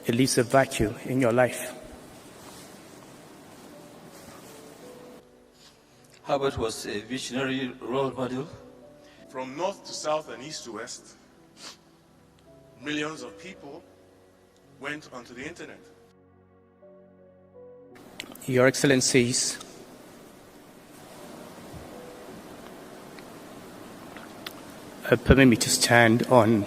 it leaves a vacuum in your life. Herbert was a visionary role model. From north to south and east to west, millions of people went onto the internet. Your Excellencies, permit me to stand on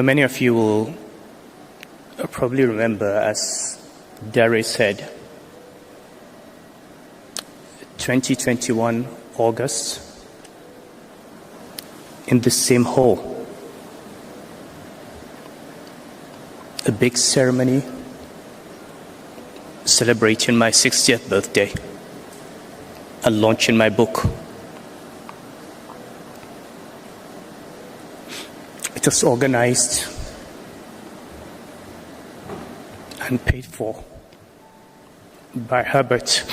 many of you will probably remember, as Dare said, 2021 August, in the same hall, a big ceremony celebrating my 60th birthday and launching my book. It was organized and paid for by Herbert.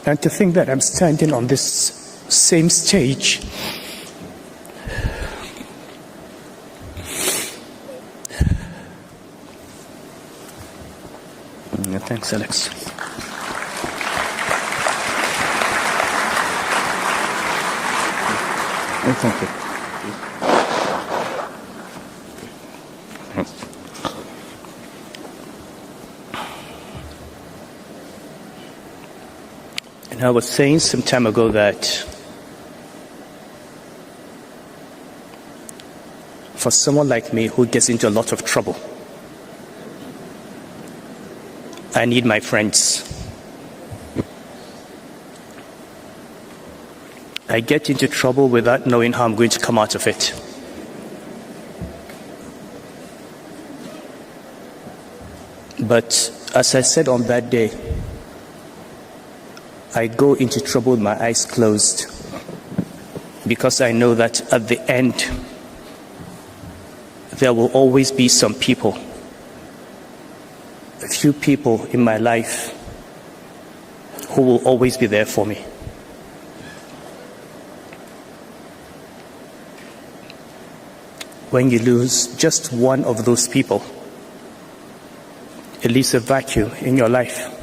And to think that I'm standing on this same stage thanks, Alex. Thank you. And I was saying some time ago that for someone like me who gets into a lot of trouble, I need my friends. I get into trouble without knowing how I'm going to come out of it. But as I said on that day, I go into trouble with my eyes closed, because I know that at the end, there will always be some people, a few people in my life who will always be there for me. When you lose just one of those people, it leaves a vacuum in your life.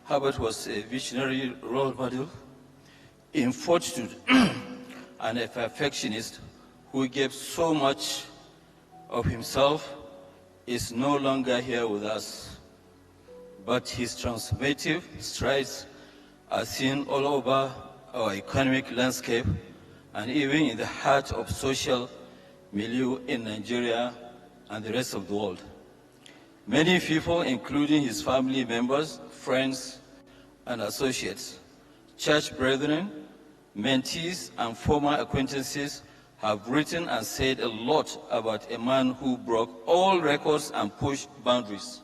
Herbert was a visionary role model in fortitude and a perfectionist who gave so much of himself, is no longer here with us. But his transformative strides are seen all over our economic landscape and even in the heart of social milieu in Nigeria and the rest of the world. Many people, including his family members, friends, and associates, church brethren, mentees, and former acquaintances have written and said a lot about a man who broke all records and pushed boundaries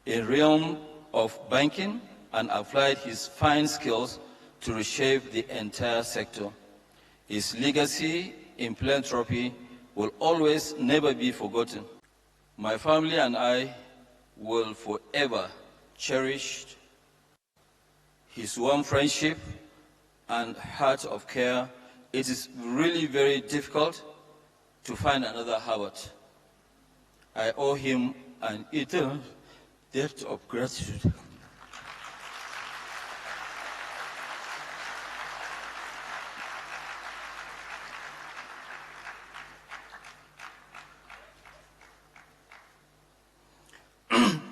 in the realm of banking and applied his fine skills to reshape the entire sector. His legacy in philanthropy will always never be forgotten. My family and I will forever cherish his warm friendship and heart of care. It is really very difficult to find another Herbert. I owe him an eternal debt of gratitude.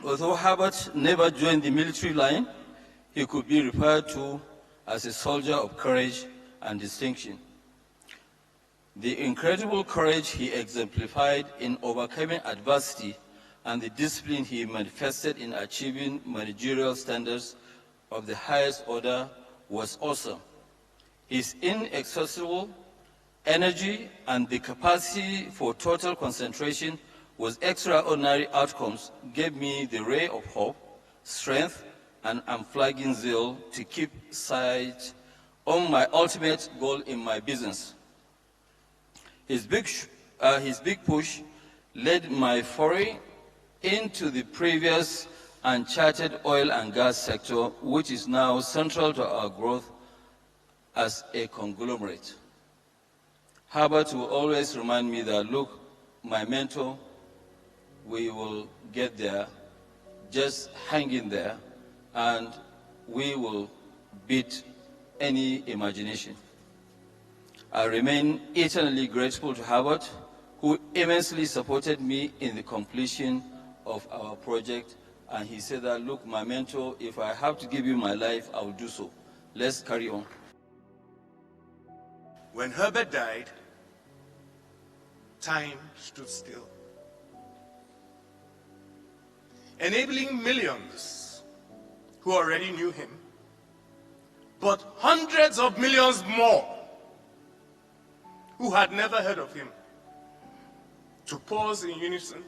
Although Herbert never joined the military line, he could be referred to as a soldier of courage and distinction. The incredible courage he exemplified in overcoming adversity and the discipline he manifested in achieving managerial standards of the highest order was awesome. His inexhaustible energy and the capacity for total concentration with extraordinary outcomes gave me the ray of hope, strength, and unflagging zeal to keep sight on my ultimate goal in my business. His big push led my foray into the previous uncharted oil and gas sector, which is now central to our growth as a conglomerate. Herbert will always remind me that, look, my mentor, we will get there, just hang in there, and we will beat any imagination. I remain eternally grateful to Herbert, who immensely supported me in the completion of our project. And he said that, look, my mentor, if I have to give you my life, I will do so. Let's carry on. When Herbert died, time stood still, enabling millions who already knew him, but hundreds of millions more who had never heard of him, to pause in unison,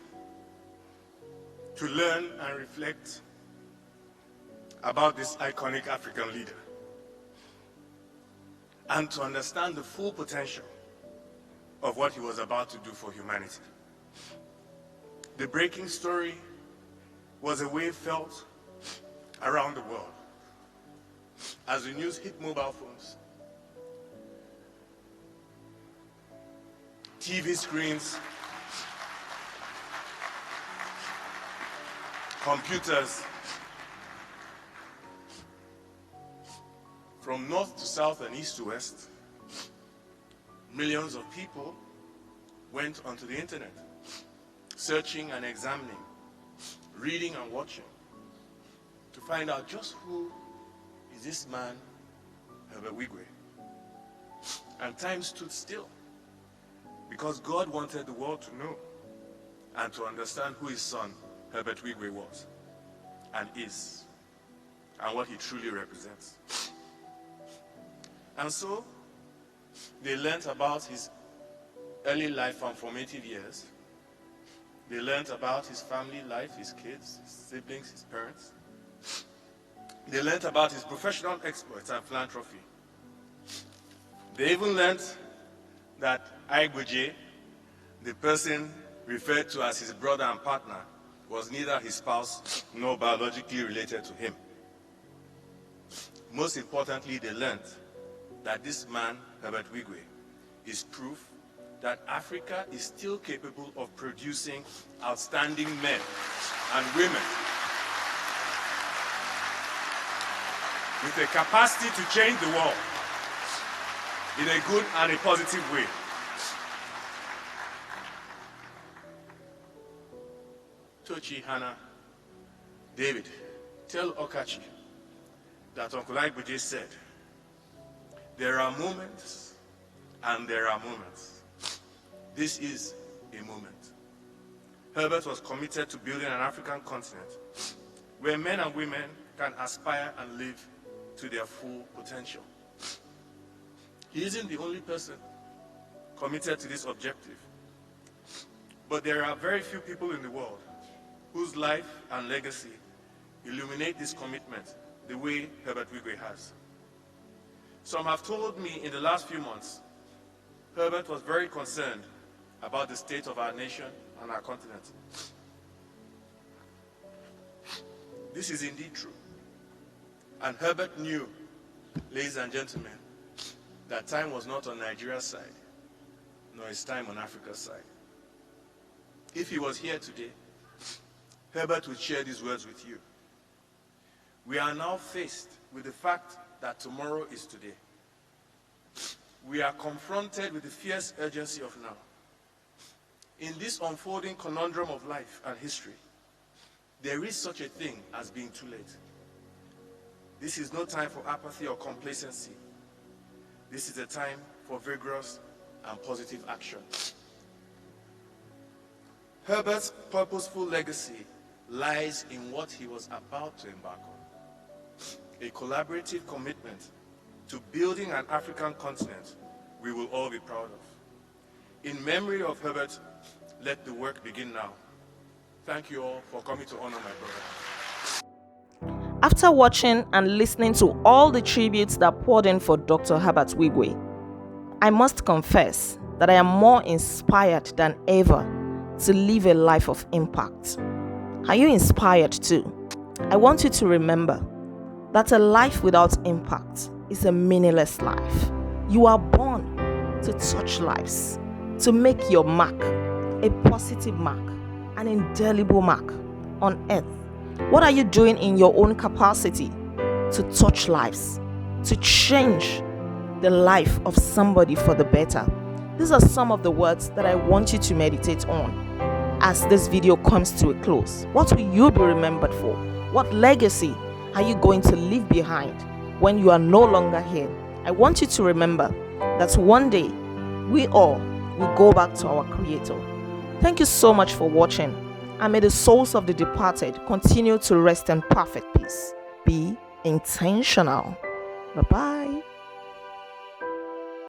to learn and reflect about this iconic African leader, and to understand the full potential of what he was about to do for humanity. The breaking story was a wave felt around the world as the news hit mobile phones, TV screens, computers. From north to south and east to west, millions of people went onto the internet, searching and examining, reading and watching, to find out just who is this man, Herbert Wigwe. And time stood still, because God wanted the world to know and to understand who his son, Herbert Wigwe, was and is, and what he truly represents. And so, they learned about his early life and formative years. They learned about his family life, his kids, his siblings, his parents. They learned about his professional exploits and philanthropy. They even learned that Aigboje, the person referred to as his brother and partner, was neither his spouse nor biologically related to him. Most importantly, they learned that this man, Herbert Wigwe, is proof that Africa is still capable of producing outstanding men and women with the capacity to change the world in a good and a positive way. Tochi, Hannah, David, tell Okachi that Uncle Aigboje said, there are moments and there are moments. This is a moment. Herbert was committed to building an African continent where men and women can aspire and live to their full potential. He isn't the only person committed to this objective, but there are very few people in the world whose life and legacy illuminate this commitment the way Herbert Wigwe has. Some have told me in the last few months, Herbert was very concerned about the state of our nation and our continent. This is indeed true. And Herbert knew, ladies and gentlemen, that time was not on Nigeria's side, nor is time on Africa's side. If he was here today, Herbert would share these words with you. We are now faced with the fact that tomorrow is today. We are confronted with the fierce urgency of now. In this unfolding conundrum of life and history, there is such a thing as being too late. This is no time for apathy or complacency. This is a time for vigorous and positive action. Herbert's purposeful legacy lies in what he was about to embark on, a collaborative commitment to building an African continent we will all be proud of. In memory of Herbert, let the work begin now. Thank you all for coming to honor my brother. After watching and listening to all the tributes that poured in for Dr. Herbert Wigwe, I must confess that I am more inspired than ever to live a life of impact. Are you inspired too? I want you to remember that a life without impact is a meaningless life. You are born to touch lives, to make your mark, a positive mark, an indelible mark on earth. What are you doing in your own capacity to touch lives, to change the life of somebody for the better? These are some of the words that I want you to meditate on as this video comes to a close. What will you be remembered for? What legacy are you going to leave behind when you are no longer here? I want you to remember that one day we all will go back to our Creator. Thank you so much for watching, and may the souls of the departed continue to rest in perfect peace. Be intentional. Bye-bye.